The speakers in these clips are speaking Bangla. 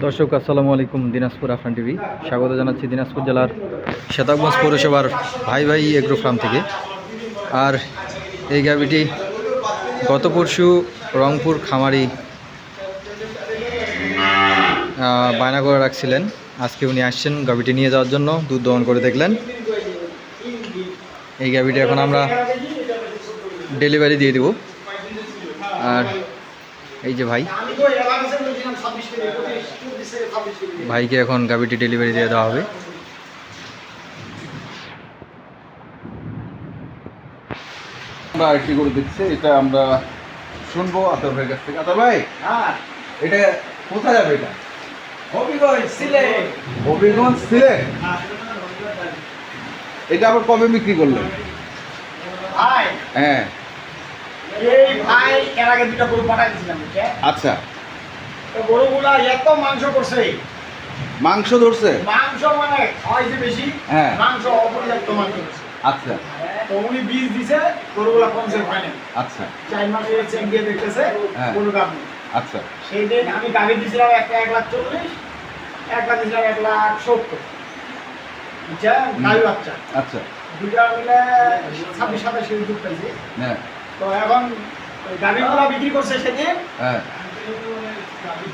দর্শক আসসালামু আলাইকুম। দিনাজপুর আফরান টিভি স্বাগত জানাচ্ছি দিনাজপুর জেলার শতাবগঞ্জ পৌরসভার ভাই ভাই এগ্রো ফার্ম থেকে। আর এই গাভীটি গত পরশু রংপুর খামারি বায়না করে রাখছিলেন, আজকে উনি আসছেন গাভীটি নিয়ে যাওয়ার জন্য। দুধ দহন করে দেখলেন। এই গাভীটি এখন আমরা ডেলিভারি দিয়ে দেব। আর এই যে ভাইকে এখন গাভীটি ডেলিভারি দিয়ে দেওয়া হবে। আমরা আরেকটি করে দিচ্ছি, এটা আমরা শুনবো আতর ভাইয়ের কাছ থেকে। আতর ভাই, এটা কোথায় যাবে? এটা হবিগঞ্জ সিলেট। এটা আবার কবে বিক্রি করলেন? হ্যাঁ, এই ভাই এর আগে দুটো গরু পাঠাই দিয়েছিলাম। আচ্ছা, তো গরুগুলা এত মাংস করছে, মাংস ধরছে। মাংস মানে হয় যে বেশি, হ্যাঁ, মাংস অপর্যাপ্ত মাংস করছে। আচ্ছা, তো উনি বীজ দিছে, গরুগুলা কমছে হয় না। আচ্ছা, 4 মাসে চেক দিয়ে দেখতেছে গরু গাভী। আচ্ছা, সেই দিন আমি গাভী দিয়েছিলাম একটা 1,40,000, একটা দিয়েছিলাম 1,70,000। বুঝছেন? গাভী বাচ্চা। আচ্ছা, দুটা মিলে 26-27 দুধ পাইছে। হ্যাঁ, তো এখন গাভীগুলা বিক্রি করছে সেদিন হ্যাঁ,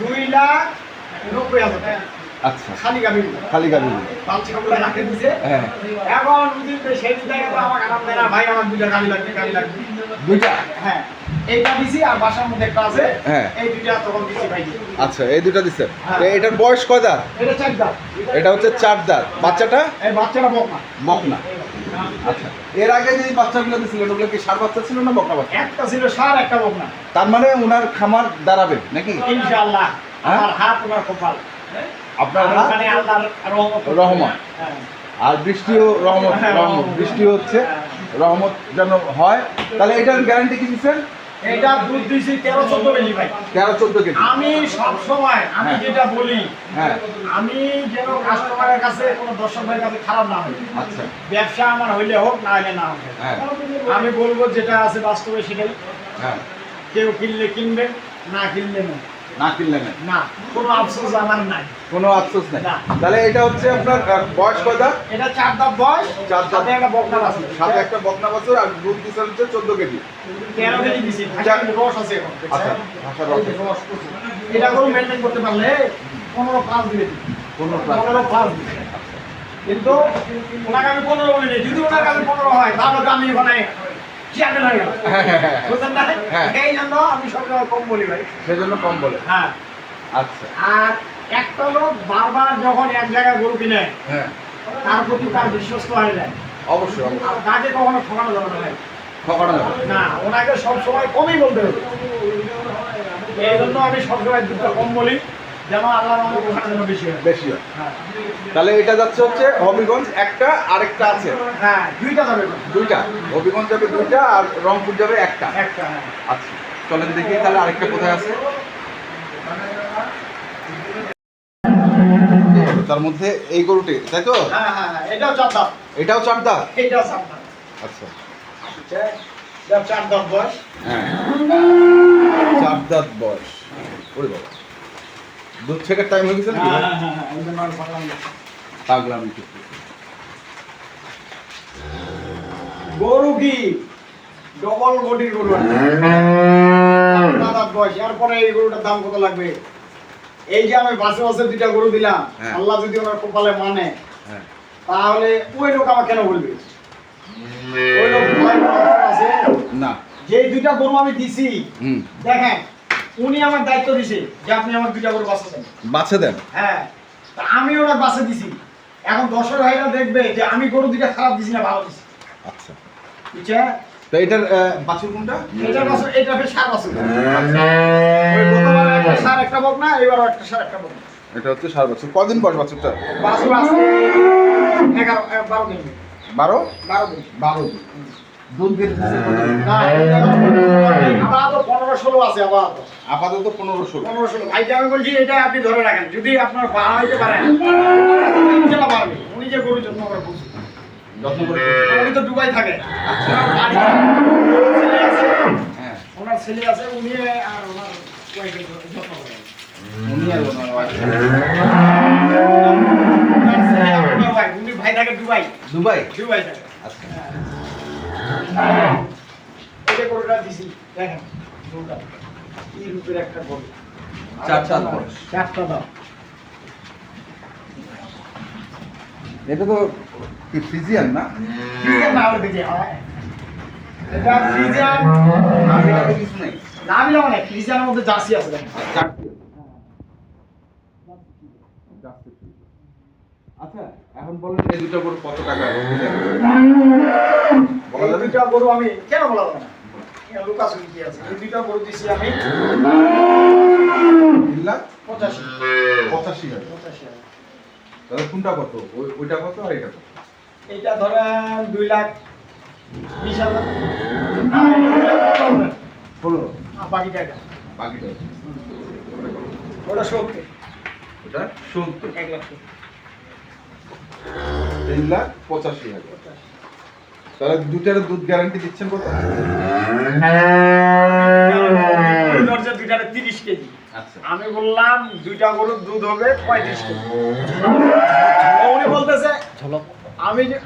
2,90,000 টাকা। আচ্ছা, খালি গাভী, খালি গাড়ি। বাচ্চাগুলো রাখে দিছে। হ্যাঁ, এখন উদিতে সেই দিকে তো আমার আরাম দেয় না ভাই, আমার দুইটা গাভী লাগবে। দুইটা? হ্যাঁ, এইটা দিছি আর বাসার মধ্যে একটা আছে। হ্যাঁ, এই দুইটা তখন দিছি ভাই। আচ্ছা, এই দুইটা দিচ্ছেন। হ্যাঁ। এটার বয়স কয় দাঁত? এটা 4 দাঁত। এটা হচ্ছে 4 দাঁত। বাচ্চাটা এই বাচ্চাটা বকনা। বকনা। আচ্ছা, এর আগে যে বাচ্চাগুলো দিছিলেন ওগুলো কি ষাঁড় বাচ্চা ছিল না বকনা বাচ্চা? একটা ছিল ষাঁড়, একটা বকনা। তার মানে ওনার খামার দাঁড়াবে নাকি? ইনশাআল্লাহ। হ্যাঁ? আমার হাত ওনার কপাল। আপনার আর ওখানে আল্লাহর রহমত। হ্যাঁ। আর বৃষ্টিও রহমত, রহমত বৃষ্টি হচ্ছে, রহমত যেন হয়। তাহলে এটার গ্যারান্টি কি দিচ্ছেন? এটা দুধ দিছি 13-14 কেজি ভাই। 13-14 কেজি। আমি সব সময় আমি হ্যাঁ। যেটা বলি, হ্যাঁ, আমি যেন কাস্টমারের কাছে কোনো দর্শকের কাছে খারাপ না হয়। আচ্ছা, ব্যবসা আমার হইলে হোক, না হইলে না হোক, হ্যাঁ, আমি বলবো যেটা আছে বাস্তবে সেটাই। হ্যাঁ, কেউ কিনলে কিনবে, না কিনলে না। না কিনলে না, না, কোনো আফসোস আমার নাই। কোনো আফসোস নাই। না। তাহলে এটা হচ্ছে আপনার বয়স কয় দাঁত? এটা 4 দাঁত বয়স, 4 দাঁত। সাথে একটা বকনা আছে, সাথে একটা বকনা বাছুর, আর দুধ দিচ্ছে হচ্ছে 14 কেজি। 13 কেজি দিছি। ভাষার রস আছে এখন, আচ্ছা, দেখছেন? ভাষার রস। রস প্রচুর। এটা কোনো মেনটেন করতে পারলে 15+ দিবে দিবে। 15+ দিবে। কিন্তু ওনাকে আমি 15 বলি নাই। যদি ওনার কাছে 15 হয় তাহলে তো আমি ওখানে চিয়াতে লাগে। বুঝলেন না? হ্যাঁ। এই জন্য আমি সবসময় কম বলি ভাই। সেজন্য কম বলে। হ্যাঁ। আচ্ছা, আর একটা লোক বারবার যখন এক জায়গায় গরু কিনে, হ্যাঁ, তার প্রতি তার বিশ্বস্ত হয়ে যায়। অবশ্যই, অবশ্যই। আর তাকে কখনো ঠকানো যাবে না ভাই। ঠকানো যাবে না, ওনাকে সবসময় কমই বলতে হবে। এই জন্য আমি সবসময় দুধটা কম বলি, যেন আল্লাহর রহমতে ওখানে যেন বেশি হয়। বেশি হয়। হ্যাঁ। তাহলে এটা যাচ্ছে হচ্ছে হবিগঞ্জ একটা, আরেকটা আছে হ্যাঁ, দুইটা যাবে তো। দুইটা। হবিগঞ্জ যাবে দুইটা, আর রংপুর যাবে একটা। একটা, হ্যাঁ। আচ্ছা, চলেন দেখি তাহলে আরেকটা কোথায় আছে। তার মধ্যে এই গরুটি, তাই তো? হ্যাঁ, হ্যাঁ, হ্যাঁ, এটাও 4 দাঁত। এটাও 4 দাঁত। এটাও 4 দাঁত। আচ্ছা, এটাও 4 দাঁত বয়স। হ্যাঁ, 4 দাঁত বয়স। ওরে বাবা, দুধ ছেঁকার টাইম হয়ে গেছে নাকি? হ্যাঁ, হ্যাঁ, হ্যাঁ, এই জন্য আর পারলাম না। পাগলামি কিছু। গরু কি ডবল বডির গরু আছে। 4 দাঁত বয়স। এরপরে এই গরুটার দাম কত লাগবে? এই যে আমি বাসে দুইটা গরু দিলাম, হ্যাঁ। আল্লাহ যদি ওনার কপালে মানে, হ্যাঁ, তাহলে ওই লোক আমার কেন বলবে? ওই লোক ভয় পাওয়ার আছে না, যে দুইটা গরু আমি দিছি। হুম, দেখেন, উনি আমার দায়িত্ব দিছে যে আপনি আমার দুইটা গরু বাঁচা দেন। বাছে দেন। হ্যাঁ, তা আমি ওনার বাসে দিছি। এখন দর্শক ভাইরা দেখবে যে আমি গরু দুইটা খারাপ দিছি না ভালো দিছি। আচ্ছা, বুঝছেন? তো এটার বাছুর কোনটা? এটা বাছুর, এটা ফের সার বাছুর। ওই গতবার একটা সার একটা বকনা, এবারও একটা সার একটা বকনা। এটা হচ্ছে 7 বছর। কদিন বয়স বাছুরটা? বাছুর আছে 12 দিন। 12? 12 দিন। 12 দিন। দুধ দিতেছে কত? না, আপাতত 15-16 আছে আপাতত। আপাতত 15-16। 15-16। ভাইকে আমি বলছি এটা আপনি ধরে রাখেন, যদি আপনার বাড়াইতে পারেন ইনশাআল্লাহ পারবে। উনি যে গরু যত্ন করে বুঝছে, যত্ন করে। উনি তো দুবাই থাকে। আচ্ছা। ওনার বাড়ি ছেলে আছে, হ্যাঁ, ওনার ছেলে আছে, উনি আর ওনার ওয়াইফের যত্ন করে। উনি আর ওনার wife। উনি ভাই থাকে দুবাই দুবাই? দুবাই থাকে। আচ্ছা। এটা গরুটা দিছি দেখেন গরুটা এই রূপের একটা গরু। চারটা বয়স। চারটা দাও। এটা তো কি ফ্রিজিয়ান না? ফ্রিজিয়ান না হলে দেখি হয়। এটা ফ্রিজিয়ান আমি তো কিছু নাই। না মিলা মানে ফ্রিজিয়ানের মধ্যে জার্সি আছে দেখেন। চারটে। Jersey Friesian. আচ্ছা এখন বলেন এই দুটো গরু কত টাকা বলা এই যাবে? দুইটা গরু আমি কেন বলা যাবে না? এখানে লুকাস কি আছে? এই দুইটা গরু দিছি আমি 3,85,000। 85,000 তাহলে কোনটা কত? ওইটা কত আর এটা কত? এইটা ধরেন 2,20,000 15। বাকিটা এটা বাকিটা ওটা 70 ওটা 70। 1,70,000 3,85,000। তাহলে দুটার দুধ গ্যারান্টি দিচ্ছেন কত? ধরছে দুইটারে 30 কেজি আচ্ছা। আমি বললাম দুইটা গরুর দুধ হবে 35 কেজি উনি বলতেছে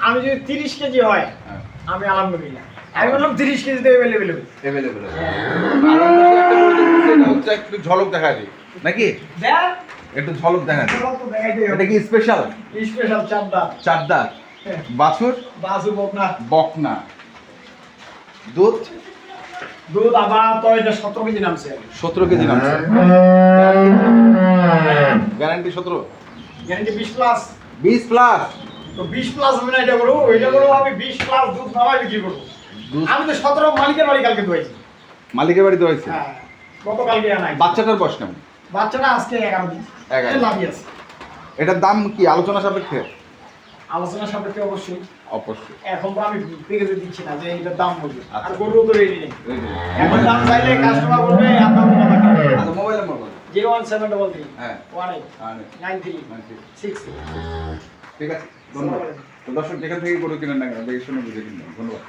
আমি যদি 30 কেজি হয় হ্যাঁ। আমি আলহামদুলিল্লাহ আমি বললাম 30 কেজি তো অ্যাভেলেবেল হবে অ্যাভেলেবল আছে। আর অন্য একটা গরু দেখতেছি, এটা হচ্ছে একটু ঝলক দেখা দিই নাকি? দেখ একটু ঝলক দেখা দিই। তো দেখাইতে এটা কি স্পেশাল? স্পেশাল চাপদা চারদা বাছুর বাসু বকনা বকনা দুধ দুধ আবার তো এটা 17 কেজি নামছে 17 কেজি নামছে। গ্যারান্টি 17। গ্যারান্টি 20 প্লাস 20 প্লাস তো 20 প্লাস হবে না এটা করবো আমি 20 প্লাস দুধ নামাই বিক্রি করবো দুধ আমি তো 17 মালিকের বাড়ি কালকে ধুয়েছি মালিকের বাড়িতে হয়েছে। হ্যাঁ গতকালকে আনাই বাচ্চাটার বয়স কেমন? বাচ্চাটা আজকে 11 দিন 11 লাভই আছে এটার দাম কি আলোচনা সাপেক্ষে? আলোচনা সাপেক্ষে অবশ্যই অবশ্যই। এখন তো আমি পেকেজে দিচ্ছি না যে এটার দাম বলবে আর আচ্ছা। গরু তো রেডি নেই Ready। এখন দাম চাইলে কাস্টমার বলবে এত আচ্ছা মোবাইল নাম্বার বলো। 01733 হ্যাঁ 18 আর 93 66 ঠিক আছে ধন্যবাদ। তো দর্শক যেখান থেকে গরু কিনেন না কেন দেখে শুনে বুঝে কিনবেন। ধন্যবাদ।